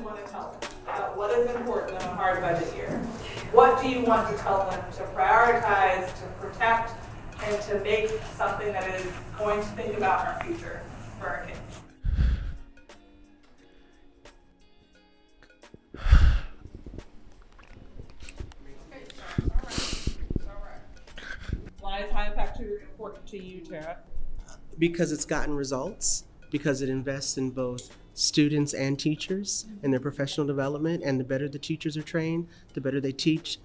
you want to tell them about what is important in a hard budget year? What do you want to tell them to prioritize, to protect, and to make something that is going to think about our future for our kids? Why is high impact tutoring important to you, Tara? Because it's gotten results, because it invests in both students and teachers and their professional development, and the better the teachers are trained, the better they teach,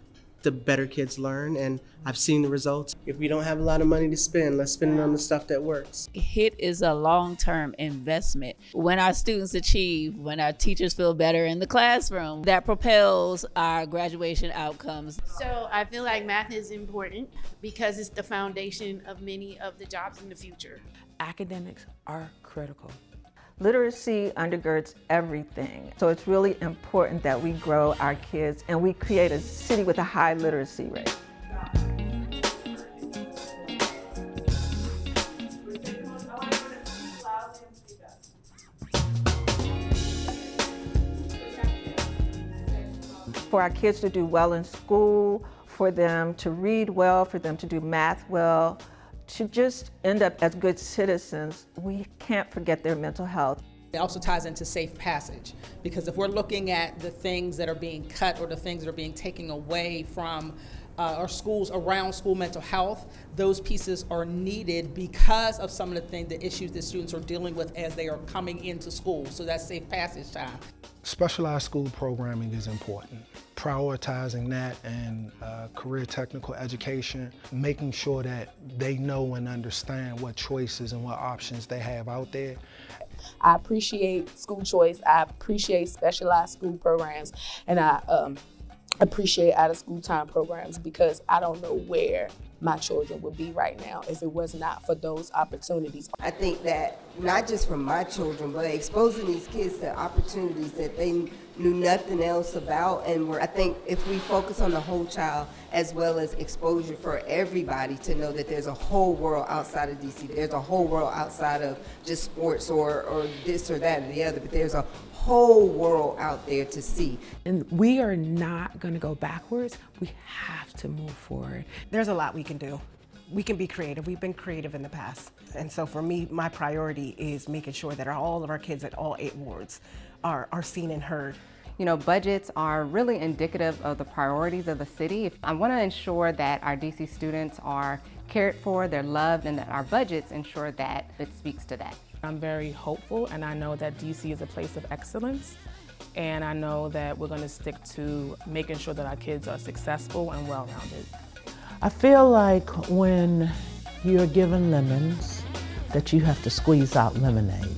the better kids learn, and I've seen the results. If we don't have a lot of money to spend, let's spend it on the stuff that works. HIT is a long-term investment. When our students achieve, when our teachers feel better in the classroom, that propels our graduation outcomes. So I feel like math is important because it's the foundation of many of the jobs in the future. Academics are critical. Literacy undergirds everything. So it's really important that we grow our kids and we create a city with a high literacy rate. For our kids to do well in school, for them to read well, for them to do math well, to just end up as good citizens, we can't forget their mental health. It also ties into safe passage, because if we're looking at the things that are being cut or the things that are being taken away from our schools around school mental health, those pieces are needed because of some of the issues that students are dealing with as they are coming into school. So that's safe passage time. Specialized school programming is important. Prioritizing that and career technical education, making sure that they know and understand what choices and what options they have out there. I appreciate school choice, I appreciate specialized school programs, and I appreciate out of school time programs, because I don't know where my children would be right now if it was not for those opportunities. I think that not just for my children, but exposing these kids to opportunities that they knew nothing else about, and I think if we focus on the whole child as well as exposure for everybody to know that there's a whole world outside of DC, there's a whole world outside of just sports or this or that or the other, but there's a whole world out there to see. And we are not going to go backwards. We have to move forward. There's a lot we can do. We can be creative. We've been creative in the past. And so for me, my priority is making sure that all of our kids at all 8 wards are seen and heard. You know, budgets are really indicative of the priorities of the city. I want to ensure that our DC students are cared for, they're loved, and that our budgets ensure that it speaks to that. I'm very hopeful, and I know that DC is a place of excellence, and I know that we're going to stick to making sure that our kids are successful and well-rounded. I feel like when you're given lemons, that you have to squeeze out lemonade.